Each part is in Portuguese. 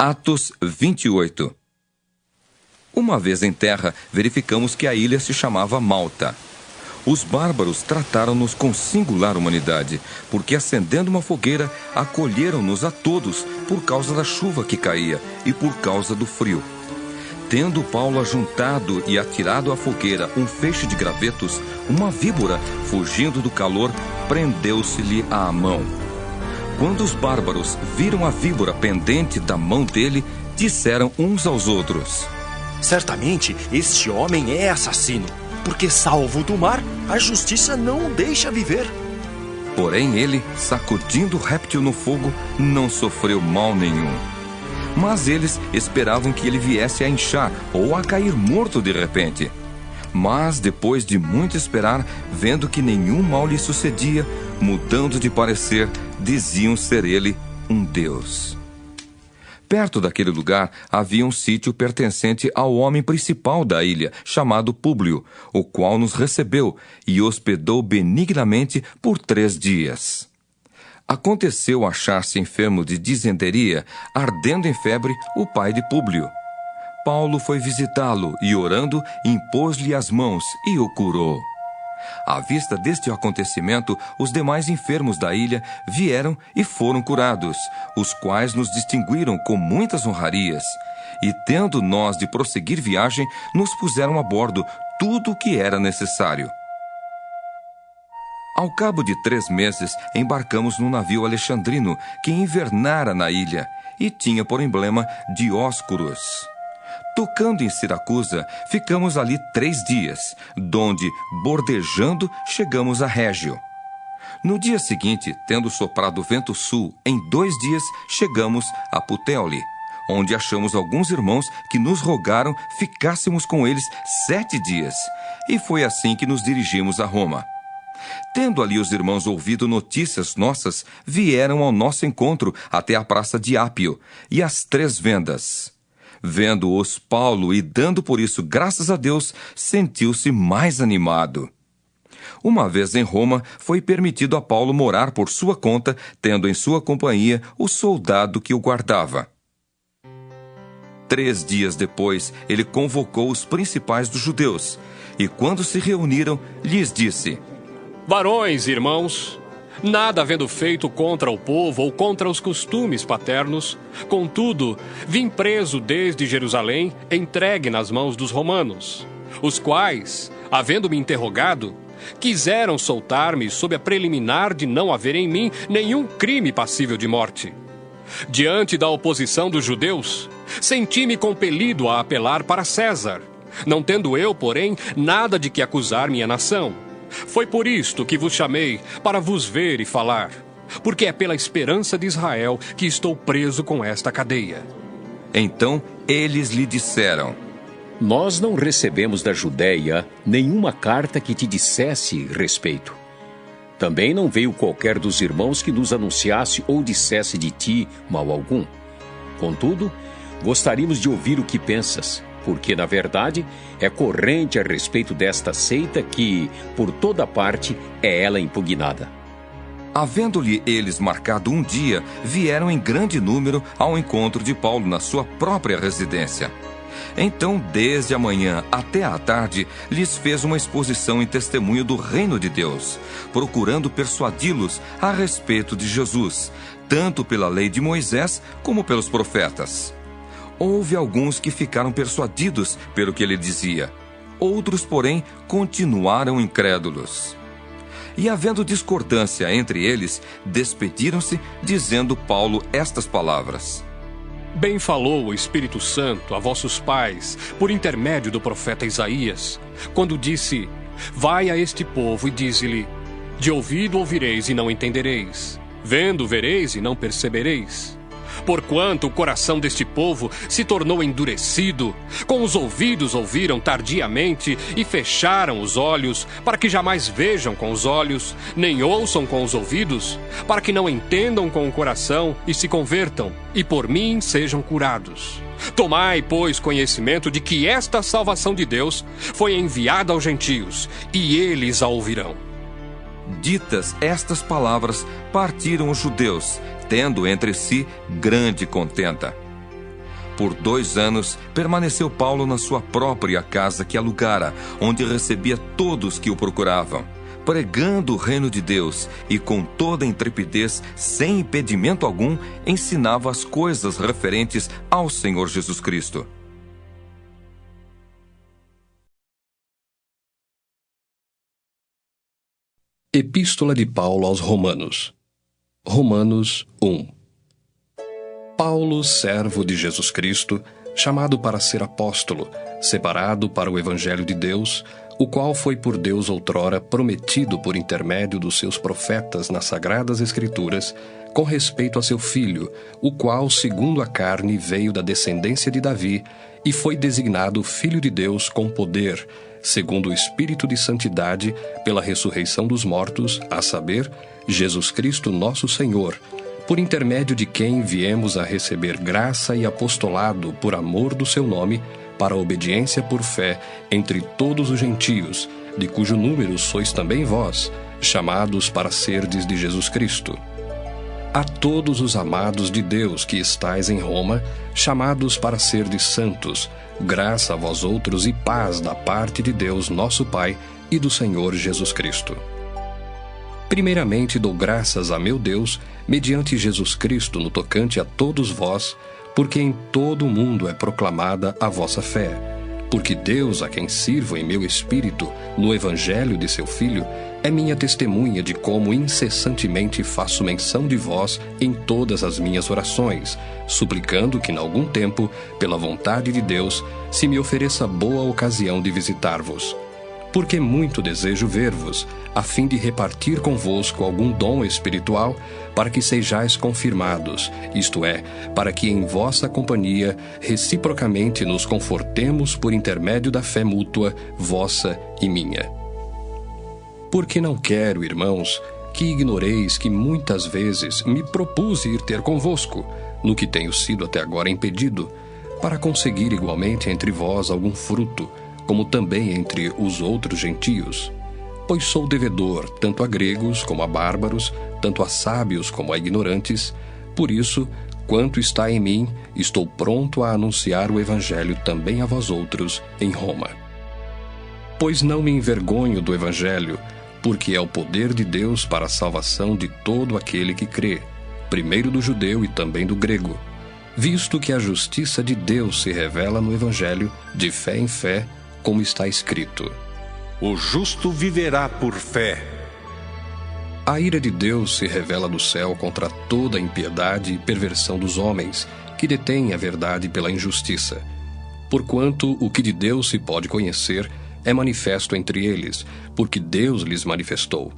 Atos 28. Uma vez em terra, verificamos que a ilha se chamava Malta. Os bárbaros trataram-nos com singular humanidade, porque acendendo uma fogueira, acolheram-nos a todos por causa da chuva que caía e por causa do frio. Tendo Paulo ajuntado e atirado à fogueira um feixe de gravetos, uma víbora, fugindo do calor, prendeu-se-lhe à mão. Quando os bárbaros viram a víbora pendente da mão dele, disseram uns aos outros: certamente este homem é assassino, porque salvo do mar, a justiça não o deixa viver. Porém ele, sacudindo o réptil no fogo, não sofreu mal nenhum. Mas eles esperavam que ele viesse a inchar ou a cair morto de repente. Mas, depois de muito esperar, vendo que nenhum mal lhe sucedia, mudando de parecer, diziam ser ele um deus. Perto daquele lugar havia um sítio pertencente ao homem principal da ilha, chamado Públio, o qual nos recebeu e hospedou benignamente por 3 dias. Aconteceu achar-se enfermo de disenteria, ardendo em febre, o pai de Públio. Paulo foi visitá-lo e, orando, impôs-lhe as mãos e o curou. À vista deste acontecimento, os demais enfermos da ilha vieram e foram curados, os quais nos distinguiram com muitas honrarias. E, tendo nós de prosseguir viagem, nos puseram a bordo tudo o que era necessário. Ao cabo de 3 meses, embarcamos num navio alexandrino que invernara na ilha e tinha por emblema Dióscuros. Tocando em Siracusa, ficamos ali 3 dias, donde, bordejando, chegamos a Régio. No dia seguinte, tendo soprado o vento sul, em 2 dias chegamos a Puteoli, onde achamos alguns irmãos que nos rogaram ficássemos com eles 7 dias, e foi assim que nos dirigimos a Roma. Tendo ali os irmãos ouvido notícias nossas, vieram ao nosso encontro até a praça de Ápio e as 3 vendas. Vendo-os Paulo e dando por isso graças a Deus, sentiu-se mais animado. Uma vez em Roma, foi permitido a Paulo morar por sua conta, tendo em sua companhia o soldado que o guardava. 3 dias depois, ele convocou os principais dos judeus, e quando se reuniram, lhes disse: varões, irmãos, nada havendo feito contra o povo ou contra os costumes paternos, contudo, vim preso desde Jerusalém, entregue nas mãos dos romanos, os quais, havendo-me interrogado, quiseram soltar-me sob a preliminar de não haver em mim nenhum crime passível de morte. Diante da oposição dos judeus, senti-me compelido a apelar para César, não tendo eu, porém, nada de que acusar minha nação. Foi por isto que vos chamei, para vos ver e falar, porque é pela esperança de Israel que estou preso com esta cadeia. Então eles lhe disseram: nós não recebemos da Judéia nenhuma carta que te dissesse respeito. Também não veio qualquer dos irmãos que nos anunciasse ou dissesse de ti mal algum. Contudo, gostaríamos de ouvir o que pensas, porque, na verdade, é corrente a respeito desta seita que, por toda parte, é ela impugnada. Havendo-lhe eles marcado um dia, vieram em grande número ao encontro de Paulo na sua própria residência. Então, desde a manhã até à tarde, lhes fez uma exposição em testemunho do reino de Deus, procurando persuadi-los a respeito de Jesus, tanto pela lei de Moisés como pelos profetas. Houve alguns que ficaram persuadidos pelo que ele dizia. Outros, porém, continuaram incrédulos. E, havendo discordância entre eles, despediram-se, dizendo Paulo estas palavras: bem falou o Espírito Santo a vossos pais, por intermédio do profeta Isaías, quando disse: vai a este povo e dize-lhe, de ouvido ouvireis e não entendereis, vendo vereis e não percebereis. Porquanto o coração deste povo se tornou endurecido, com os ouvidos ouviram tardiamente e fecharam os olhos, para que jamais vejam com os olhos, nem ouçam com os ouvidos, para que não entendam com o coração e se convertam, e por mim sejam curados. Tomai, pois, conhecimento de que esta salvação de Deus foi enviada aos gentios, e eles a ouvirão. Ditas estas palavras, partiram os judeus, tendo entre si grande contenta. Por 2 anos, permaneceu Paulo na sua própria casa que alugara, onde recebia todos que o procuravam, pregando o reino de Deus e com toda intrepidez, sem impedimento algum, ensinava as coisas referentes ao Senhor Jesus Cristo. Epístola de Paulo aos Romanos. Romanos 1. Paulo, servo de Jesus Cristo, chamado para ser apóstolo, separado para o Evangelho de Deus, o qual foi por Deus outrora prometido por intermédio dos seus profetas nas Sagradas Escrituras, com respeito a seu Filho, o qual, segundo a carne, veio da descendência de Davi e foi designado Filho de Deus com poder, segundo o Espírito de Santidade, pela ressurreição dos mortos, a saber, Jesus Cristo nosso Senhor, por intermédio de quem viemos a receber graça e apostolado por amor do seu nome, para a obediência por fé entre todos os gentios, de cujo número sois também vós, chamados para serdes de Jesus Cristo. A todos os amados de Deus que estais em Roma, chamados para serdes santos, graça a vós outros e paz da parte de Deus nosso Pai e do Senhor Jesus Cristo. Primeiramente dou graças a meu Deus, mediante Jesus Cristo, no tocante a todos vós, porque em todo o mundo é proclamada a vossa fé. Porque Deus, a quem sirvo em meu espírito, no Evangelho de seu Filho, é minha testemunha de como incessantemente faço menção de vós em todas as minhas orações, suplicando que, em algum tempo, pela vontade de Deus, se me ofereça boa ocasião de visitar-vos. Porque muito desejo ver-vos, a fim de repartir convosco algum dom espiritual, para que sejais confirmados, isto é, para que em vossa companhia reciprocamente nos confortemos por intermédio da fé mútua, vossa e minha. Porque não quero, irmãos, que ignoreis que muitas vezes me propus ir ter convosco, no que tenho sido até agora impedido, para conseguir igualmente entre vós algum fruto, como também entre os outros gentios. Pois sou devedor tanto a gregos como a bárbaros, tanto a sábios como a ignorantes. Por isso, quanto está em mim, estou pronto a anunciar o Evangelho também a vós outros em Roma. Pois não me envergonho do Evangelho, porque é o poder de Deus para a salvação de todo aquele que crê, primeiro do judeu e também do grego, visto que a justiça de Deus se revela no Evangelho, de fé em fé, como está escrito: o justo viverá por fé. A ira de Deus se revela do céu contra toda a impiedade e perversão dos homens, que detêm a verdade pela injustiça. Porquanto o que de Deus se pode conhecer é manifesto entre eles, porque Deus lhes manifestou.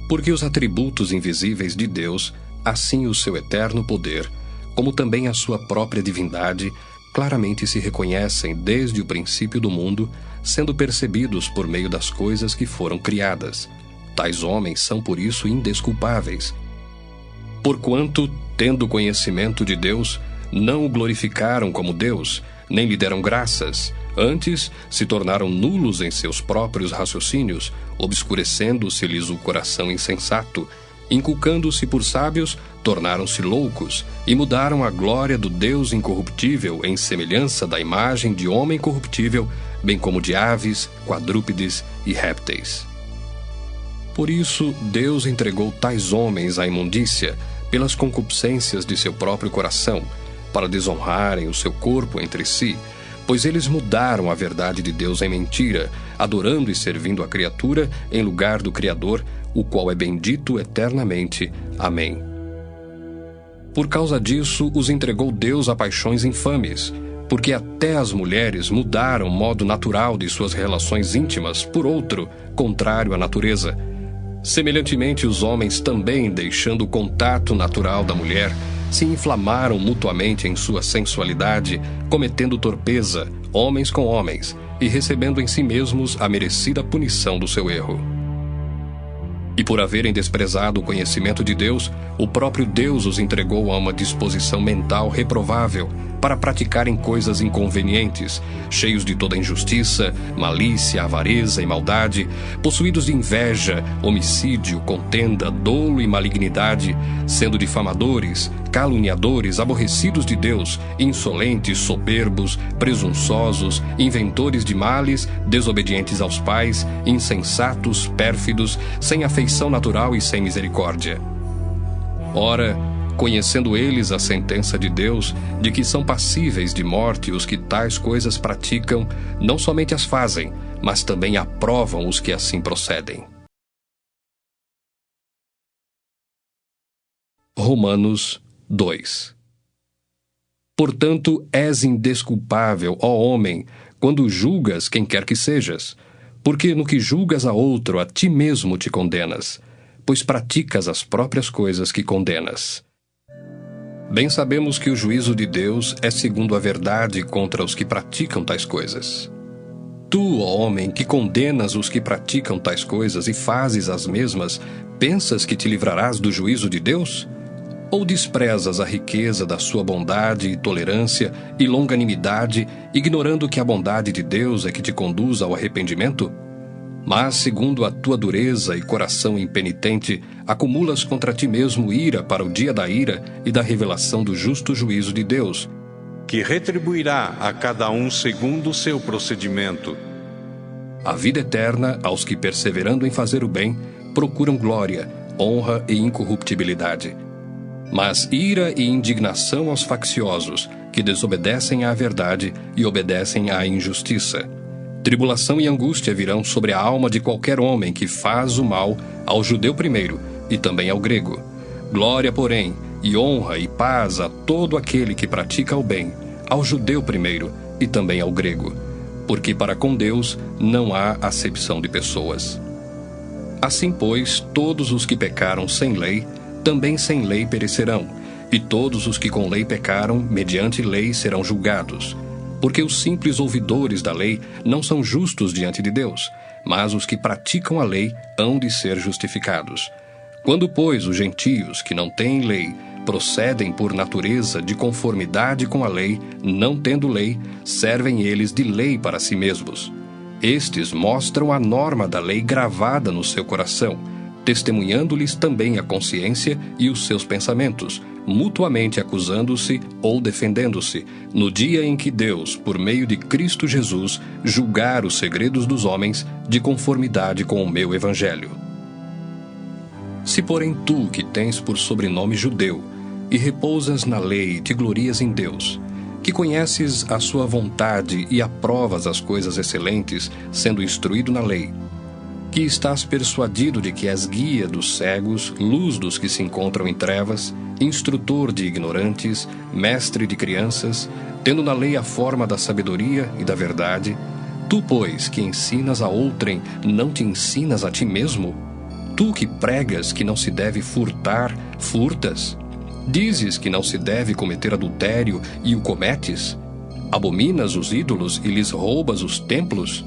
Porque os atributos invisíveis de Deus, assim o seu eterno poder, como também a sua própria divindade, claramente se reconhecem desde o princípio do mundo, sendo percebidos por meio das coisas que foram criadas. Tais homens são por isso indesculpáveis. Porquanto, tendo conhecimento de Deus, não o glorificaram como Deus, nem lhe deram graças. Antes, se tornaram nulos em seus próprios raciocínios, obscurecendo-se-lhes o coração insensato. Inculcando-se por sábios, tornaram-se loucos e mudaram a glória do Deus incorruptível em semelhança da imagem de homem corruptível, bem como de aves, quadrúpedes e répteis. Por isso, Deus entregou tais homens à imundícia, pelas concupiscências de seu próprio coração, para desonrarem o seu corpo entre si, pois eles mudaram a verdade de Deus em mentira, adorando e servindo a criatura em lugar do Criador, o qual é bendito eternamente. Amém. Por causa disso, os entregou Deus a paixões infames, porque até as mulheres mudaram o modo natural de suas relações íntimas por outro, contrário à natureza. Semelhantemente, os homens também, deixando o contato natural da mulher, se inflamaram mutuamente em sua sensualidade, cometendo torpeza, homens com homens, e recebendo em si mesmos a merecida punição do seu erro. E por haverem desprezado o conhecimento de Deus, o próprio Deus os entregou a uma disposição mental reprovável, para praticarem coisas inconvenientes, cheios de toda injustiça, malícia, avareza e maldade, possuídos de inveja, homicídio, contenda, dolo e malignidade, sendo difamadores, caluniadores, aborrecidos de Deus, insolentes, soberbos, presunçosos, inventores de males, desobedientes aos pais, insensatos, pérfidos, sem afeição natural e sem misericórdia. Ora, conhecendo eles a sentença de Deus, de que são passíveis de morte os que tais coisas praticam, não somente as fazem, mas também aprovam os que assim procedem. Romanos 2. Portanto, és indesculpável, ó homem, quando julgas quem quer que sejas, porque no que julgas a outro, a ti mesmo te condenas, pois praticas as próprias coisas que condenas. Bem sabemos que o juízo de Deus é segundo a verdade contra os que praticam tais coisas. Tu, ó homem, que condenas os que praticam tais coisas e fazes as mesmas, pensas que te livrarás do juízo de Deus? Ou desprezas a riqueza da sua bondade e tolerância e longanimidade, ignorando que a bondade de Deus é que te conduz ao arrependimento? Mas, segundo a tua dureza e coração impenitente, acumulas contra ti mesmo ira para o dia da ira e da revelação do justo juízo de Deus, que retribuirá a cada um segundo o seu procedimento. A vida eterna aos que, perseverando em fazer o bem, procuram glória, honra e incorruptibilidade. Mas ira e indignação aos facciosos, que desobedecem à verdade e obedecem à injustiça. Tribulação e angústia virão sobre a alma de qualquer homem que faz o mal, ao judeu primeiro e também ao grego. Glória, porém, e honra e paz a todo aquele que pratica o bem, ao judeu primeiro e também ao grego, porque para com Deus não há acepção de pessoas. Assim, pois, todos os que pecaram sem lei, também sem lei perecerão, e todos os que com lei pecaram, mediante lei serão julgados. Porque os simples ouvidores da lei não são justos diante de Deus, mas os que praticam a lei hão de ser justificados. Quando, pois, os gentios, que não têm lei, procedem por natureza de conformidade com a lei, não tendo lei, servem eles de lei para si mesmos. Estes mostram a norma da lei gravada no seu coração, testemunhando-lhes também a consciência e os seus pensamentos, mutuamente acusando-se ou defendendo-se, no dia em que Deus, por meio de Cristo Jesus, julgar os segredos dos homens de conformidade com o meu evangelho. Se, porém, tu, que tens por sobrenome judeu, e repousas na lei e te glorias em Deus, que conheces a sua vontade e aprovas as coisas excelentes, sendo instruído na lei, que estás persuadido de que és guia dos cegos, luz dos que se encontram em trevas, instrutor de ignorantes, mestre de crianças, tendo na lei a forma da sabedoria e da verdade, tu, pois, que ensinas a outrem, não te ensinas a ti mesmo? Tu que pregas que não se deve furtar, furtas? Dizes que não se deve cometer adultério e o cometes? Abominas os ídolos e lhes roubas os templos?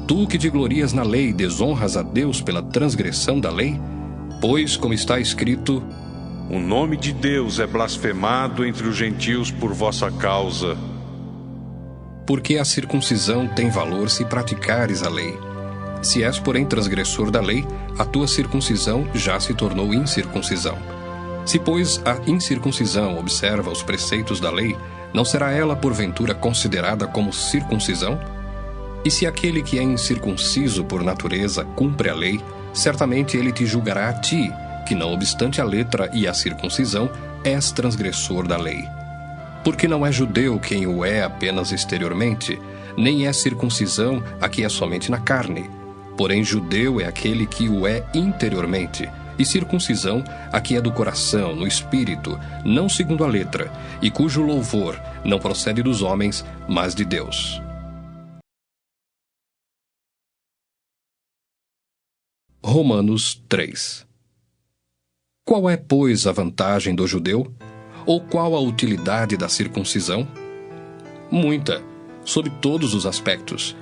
Tu que te glorias na lei, desonras a Deus pela transgressão da lei? Pois, como está escrito, o nome de Deus é blasfemado entre os gentios por vossa causa. Porque a circuncisão tem valor se praticares a lei. Se és, porém, transgressor da lei, a tua circuncisão já se tornou incircuncisão. Se, pois, a incircuncisão observa os preceitos da lei, não será ela, porventura, considerada como circuncisão? E se aquele que é incircunciso por natureza cumpre a lei, certamente ele te julgará a ti, que não obstante a letra e a circuncisão, és transgressor da lei. Porque não é judeu quem o é apenas exteriormente, nem é circuncisão a que é somente na carne. Porém judeu é aquele que o é interiormente, e circuncisão a que é do coração, no espírito, não segundo a letra, e cujo louvor não procede dos homens, mas de Deus. Romanos 3. Qual é, pois, a vantagem do judeu? Ou qual a utilidade da circuncisão? Muita, sob todos os aspectos,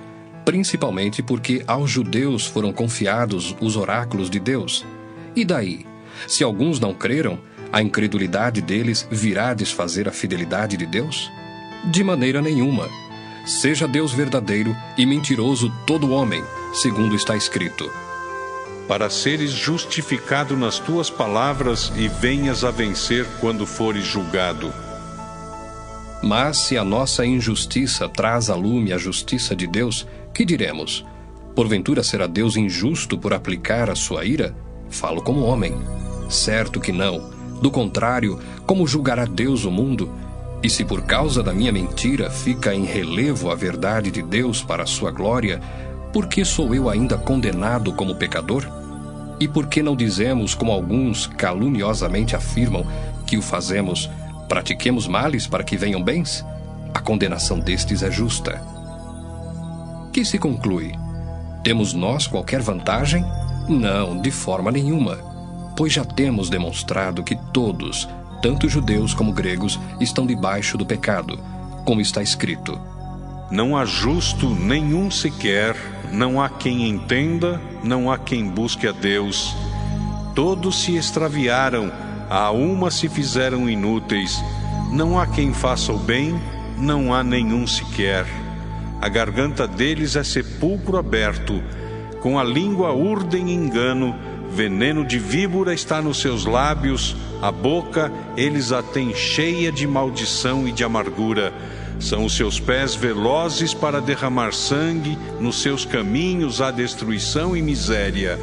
principalmente porque aos judeus foram confiados os oráculos de Deus. E daí? Se alguns não creram, a incredulidade deles virá desfazer a fidelidade de Deus? De maneira nenhuma. Seja Deus verdadeiro e mentiroso todo homem, segundo está escrito. Para seres justificado nas tuas palavras e venhas a vencer quando fores julgado. Mas se a nossa injustiça traz à lume a justiça de Deus, que diremos? Porventura será Deus injusto por aplicar a sua ira? Falo como homem. Certo que não. Do contrário, como julgará Deus o mundo? E se por causa da minha mentira fica em relevo a verdade de Deus para a sua glória, por que sou eu ainda condenado como pecador? E por que não dizemos, como alguns caluniosamente afirmam, que o fazemos, pratiquemos males para que venham bens? A condenação destes é justa. Que se conclui? Temos nós qualquer vantagem? Não, de forma nenhuma, pois já temos demonstrado que todos, tanto judeus como gregos, estão debaixo do pecado, como está escrito. Não há justo nenhum sequer, não há quem entenda, não há quem busque a Deus. Todos se extraviaram, a uma se fizeram inúteis. Não há quem faça o bem, não há nenhum sequer. A garganta deles é sepulcro aberto, com a língua urdem engano, veneno de víbora está nos seus lábios, a boca eles a têm cheia de maldição e de amargura. São os seus pés velozes para derramar sangue, nos seus caminhos há destruição e miséria.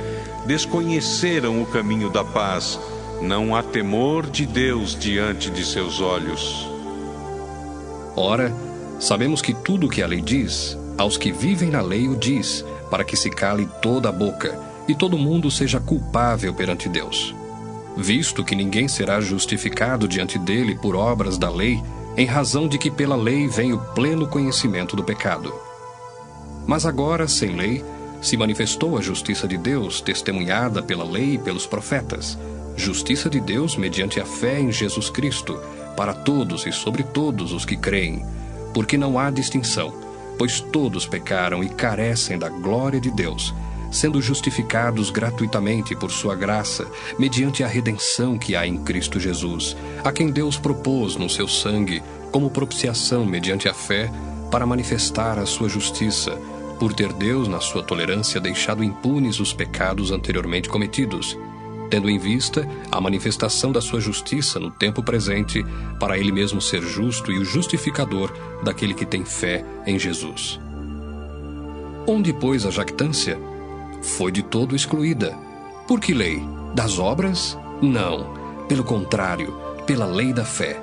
Desconheceram o caminho da paz, não há temor de Deus diante de seus olhos. Ora, sabemos que tudo o que a lei diz, aos que vivem na lei o diz, para que se cale toda a boca, e todo mundo seja culpável perante Deus. Visto que ninguém será justificado diante dele por obras da lei, em razão de que pela lei vem o pleno conhecimento do pecado. Mas agora, sem lei, se manifestou a justiça de Deus, testemunhada pela lei e pelos profetas, justiça de Deus mediante a fé em Jesus Cristo, para todos e sobre todos os que creem, porque não há distinção, pois todos pecaram e carecem da glória de Deus, sendo justificados gratuitamente por sua graça, mediante a redenção que há em Cristo Jesus, a quem Deus propôs no seu sangue, como propiciação mediante a fé, para manifestar a sua justiça, por ter Deus, na sua tolerância, deixado impunes os pecados anteriormente cometidos, tendo em vista a manifestação da sua justiça no tempo presente, para ele mesmo ser justo e o justificador daquele que tem fé em Jesus. Onde, pois, a jactância? Foi de todo excluída. Por que lei? Das obras? Não. Pelo contrário, pela lei da fé.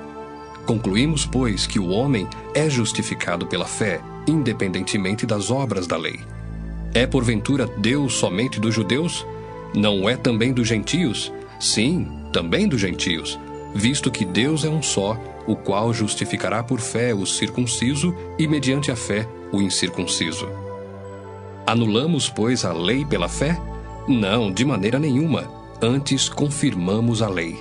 Concluímos, pois, que o homem é justificado pela fé, independentemente das obras da lei. É porventura Deus somente dos judeus? Não é também dos gentios? Sim, também dos gentios, visto que Deus é um só, o qual justificará por fé o circunciso e mediante a fé o incircunciso. Anulamos, pois, a lei pela fé? Não, de maneira nenhuma. Antes confirmamos a lei.